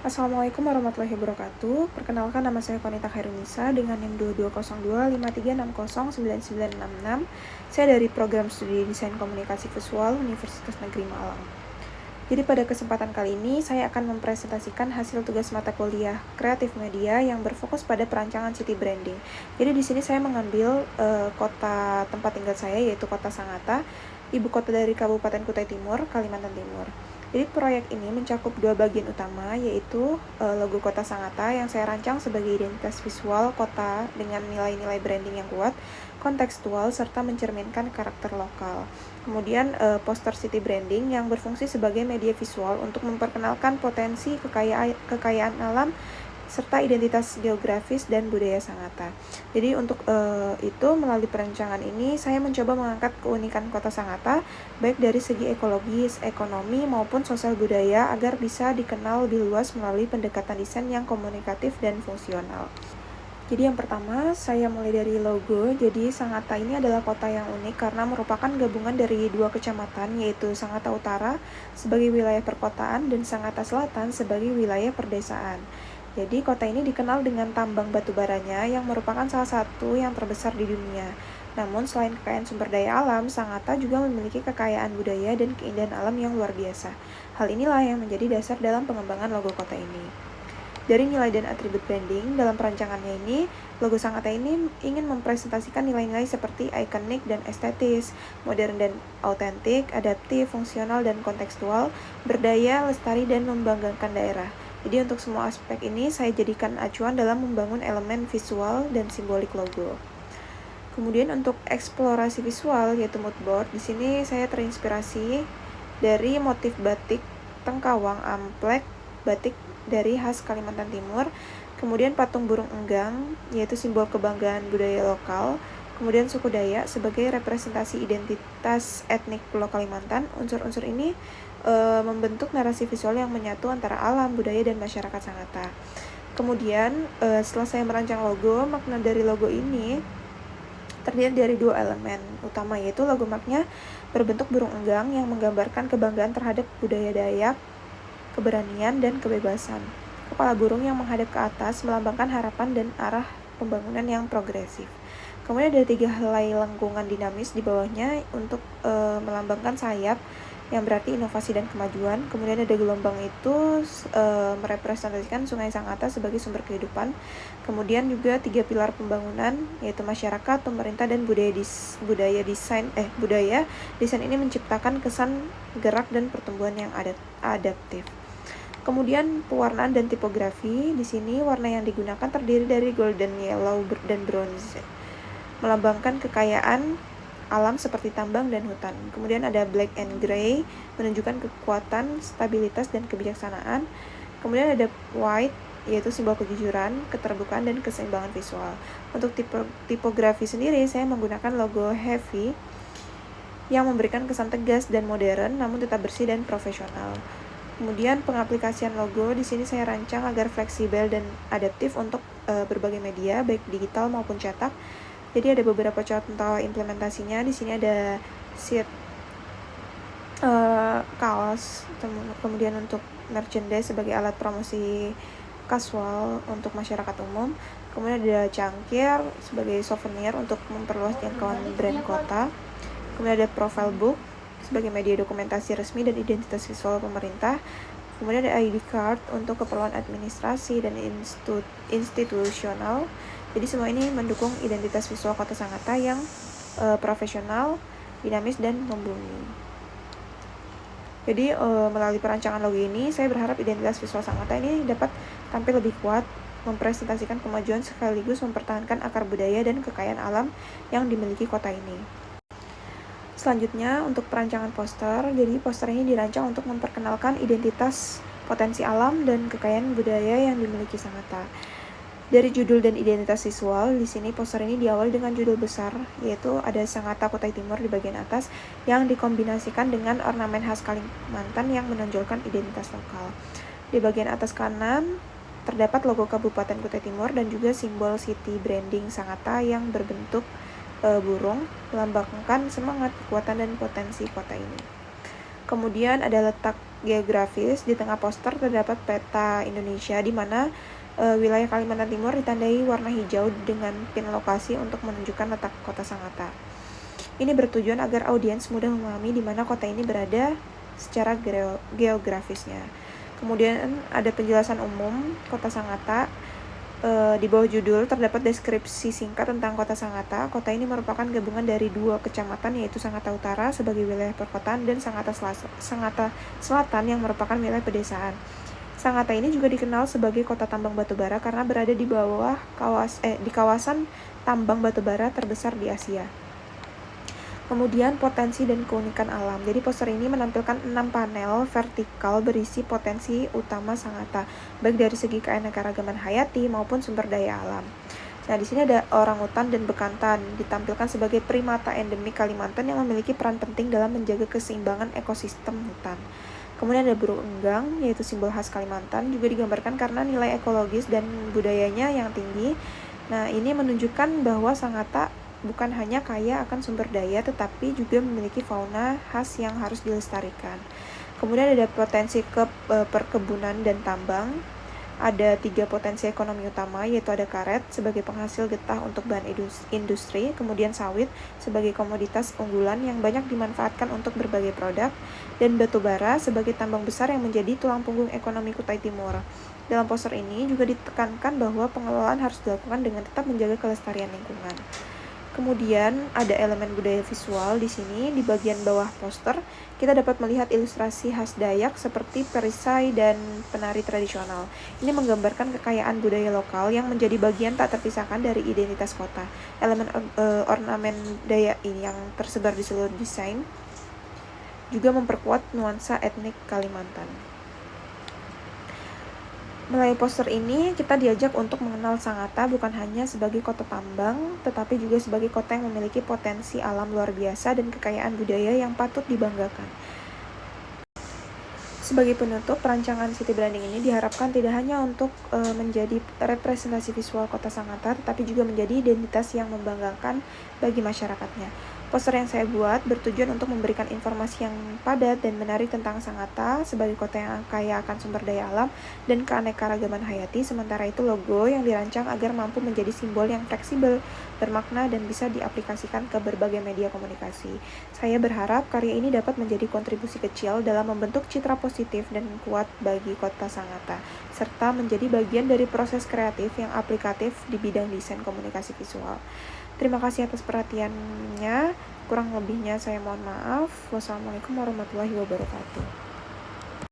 Assalamualaikum warahmatullahi wabarakatuh. Perkenalkan, nama saya Konita Khairunisa dengan NIM 220253609966. Saya dari Program Studi Desain Komunikasi Visual Universitas Negeri Malang. Jadi pada kesempatan kali ini saya akan mempresentasikan hasil tugas mata kuliah Kreatif Media yang berfokus pada perancangan city branding. Jadi di sini saya mengambil kota tempat tinggal saya, yaitu Kota Sangatta, ibu kota dari Kabupaten Kutai Timur, Kalimantan Timur. Jadi proyek ini mencakup dua bagian utama, yaitu logo Kota Sangatta yang saya rancang sebagai identitas visual kota dengan nilai-nilai branding yang kuat, kontekstual, serta mencerminkan karakter lokal. Kemudian poster city branding yang berfungsi sebagai media visual untuk memperkenalkan potensi kekayaan alam serta identitas geografis dan budaya Sangatta. Jadi untuk itu melalui perancangan ini saya mencoba mengangkat keunikan Kota Sangatta baik dari segi ekologis, ekonomi maupun sosial budaya agar bisa dikenal lebih luas melalui pendekatan desain yang komunikatif dan fungsional. Jadi yang pertama saya mulai dari logo. Jadi Sangatta ini adalah kota yang unik karena merupakan gabungan dari dua kecamatan, yaitu Sangatta Utara sebagai wilayah perkotaan dan Sangatta Selatan sebagai wilayah perdesaan. Jadi kota ini dikenal dengan tambang batu baranya yang merupakan salah satu yang terbesar di dunia. Namun selain kekayaan sumber daya alam, Sangatta juga memiliki kekayaan budaya dan keindahan alam yang luar biasa. Hal inilah yang menjadi dasar dalam pengembangan logo kota ini. Dari nilai dan atribut branding, dalam perancangannya ini, logo Sangatta ini ingin mempresentasikan nilai-nilai seperti ikonik dan estetis, modern dan autentik, adaptif, fungsional dan kontekstual, berdaya, lestari, dan membanggakan daerah. Jadi untuk semua aspek ini saya jadikan acuan dalam membangun elemen visual dan simbolik logo. Kemudian untuk eksplorasi visual yaitu mood board, di sini saya terinspirasi dari motif batik Tengkawang Amplek, batik dari khas Kalimantan Timur. Kemudian patung burung enggang yaitu simbol kebanggaan budaya lokal. Kemudian suku Dayak sebagai representasi identitas etnik Pulau Kalimantan. Unsur-unsur ini membentuk narasi visual yang menyatu antara alam, budaya, dan masyarakat Sangatta. Kemudian setelah saya merancang logo, makna dari logo ini terdiri dari dua elemen utama, yaitu logo maknya berbentuk burung enggang yang menggambarkan kebanggaan terhadap budaya Dayak, keberanian, dan kebebasan. Kepala burung yang menghadap ke atas melambangkan harapan dan arah pembangunan yang progresif. Kemudian ada tiga helai lengkungan dinamis di bawahnya untuk melambangkan sayap yang berarti inovasi dan kemajuan. Kemudian ada gelombang itu merepresentasikan Sungai Sangatta sebagai sumber kehidupan. Kemudian juga tiga pilar pembangunan yaitu masyarakat, pemerintah, dan budaya desain ini menciptakan kesan gerak dan pertumbuhan yang adaptif. Kemudian pewarnaan dan tipografi. Di sini warna yang digunakan terdiri dari golden, yellow, dan bronze, melambangkan kekayaan alam seperti tambang dan hutan. Kemudian ada black and gray, menunjukkan kekuatan, stabilitas, dan kebijaksanaan. Kemudian ada white, yaitu simbol kejujuran, keterbukaan, dan keseimbangan visual. Untuk tipografi sendiri, saya menggunakan logo heavy yang memberikan kesan tegas dan modern, namun tetap bersih dan profesional. Kemudian pengaplikasian logo di sini saya rancang agar fleksibel dan adaptif untuk berbagai media, baik digital maupun cetak. Jadi ada beberapa contoh implementasinya. Di sini ada sheet kaos, kemudian untuk merchandise sebagai alat promosi kasual untuk masyarakat umum. Kemudian ada cangkir sebagai souvenir untuk memperluas jangkauan brand kota. Kemudian ada profile book sebagai media dokumentasi resmi dan identitas visual pemerintah. Kemudian ada ID card untuk keperluan administrasi dan institusional. Jadi semua ini mendukung identitas visual Kota Sangatta yang profesional, dinamis, dan membumi. Jadi melalui perancangan logo ini, saya berharap identitas visual Sangatta ini dapat tampil lebih kuat, mempresentasikan kemajuan sekaligus mempertahankan akar budaya dan kekayaan alam yang dimiliki kota ini. Selanjutnya untuk perancangan poster. Jadi poster ini dirancang untuk memperkenalkan identitas, potensi alam, dan kekayaan budaya yang dimiliki Sangatta. Dari judul dan identitas visual, di sini poster ini diawali dengan judul besar, yaitu ada Sangatta Kutai Timur di bagian atas yang dikombinasikan dengan ornamen khas Kalimantan yang menonjolkan identitas lokal. Di bagian atas kanan terdapat logo Kabupaten Kutai Timur dan juga simbol city branding Sangatta yang berbentuk burung, melambangkan semangat, kekuatan, dan potensi kota ini. Kemudian ada letak geografis, di tengah poster terdapat peta Indonesia di mana wilayah Kalimantan Timur ditandai warna hijau dengan pin lokasi untuk menunjukkan letak kota Sangatta. Ini bertujuan agar audiens mudah memahami di mana kota ini berada secara geografisnya. Kemudian ada penjelasan umum kota Sangatta. Di bawah judul terdapat deskripsi singkat tentang kota Sangatta. Kota ini merupakan gabungan dari 2 kecamatan, yaitu Sangatta Utara sebagai wilayah perkotaan dan Sangatta Selatan yang merupakan wilayah pedesaan. Sangatta ini juga dikenal sebagai kota tambang batubara karena berada di bawah di kawasan tambang batubara terbesar di Asia. Kemudian potensi dan keunikan alam. Jadi poster ini menampilkan 6 panel vertikal berisi potensi utama Sangatta, baik dari segi keanekaragaman hayati maupun sumber daya alam. Nah, di sini ada orangutan dan bekantan ditampilkan sebagai primata endemik Kalimantan yang memiliki peran penting dalam menjaga keseimbangan ekosistem hutan. Kemudian ada burung enggang, yaitu simbol khas Kalimantan, juga digambarkan karena nilai ekologis dan budayanya yang tinggi. Nah, ini menunjukkan bahwa Sangatta bukan hanya kaya akan sumber daya, tetapi juga memiliki fauna khas yang harus dilestarikan. Kemudian ada potensi perkebunan dan tambang. Ada 3 potensi ekonomi utama, yaitu ada karet sebagai penghasil getah untuk bahan industri, kemudian sawit sebagai komoditas unggulan yang banyak dimanfaatkan untuk berbagai produk, dan batu bara sebagai tambang besar yang menjadi tulang punggung ekonomi Kutai Timur. Dalam poster ini juga ditekankan bahwa pengelolaan harus dilakukan dengan tetap menjaga kelestarian lingkungan. Kemudian ada elemen budaya visual di sini. Di bagian bawah poster kita dapat melihat ilustrasi khas Dayak seperti perisai dan penari tradisional. Ini menggambarkan kekayaan budaya lokal yang menjadi bagian tak terpisahkan dari identitas kota. Elemen ornamen Dayak ini yang tersebar di seluruh desain juga memperkuat nuansa etnik Kalimantan. Melalui poster ini, kita diajak untuk mengenal Sangatta bukan hanya sebagai kota tambang, tetapi juga sebagai kota yang memiliki potensi alam luar biasa dan kekayaan budaya yang patut dibanggakan. Sebagai penutup, perancangan city branding ini diharapkan tidak hanya untuk menjadi representasi visual kota Sangatta, tetapi juga menjadi identitas yang membanggakan bagi masyarakatnya. Poster yang saya buat bertujuan untuk memberikan informasi yang padat dan menarik tentang Sangatta sebagai kota yang kaya akan sumber daya alam dan keanekaragaman hayati. Sementara itu logo yang dirancang agar mampu menjadi simbol yang fleksibel, bermakna, dan bisa diaplikasikan ke berbagai media komunikasi. Saya berharap karya ini dapat menjadi kontribusi kecil dalam membentuk citra positif dan kuat bagi kota Sangatta, serta menjadi bagian dari proses kreatif yang aplikatif di bidang desain komunikasi visual. Terima kasih atas perhatiannya. Kurang lebihnya saya mohon maaf. Wassalamualaikum warahmatullahi wabarakatuh.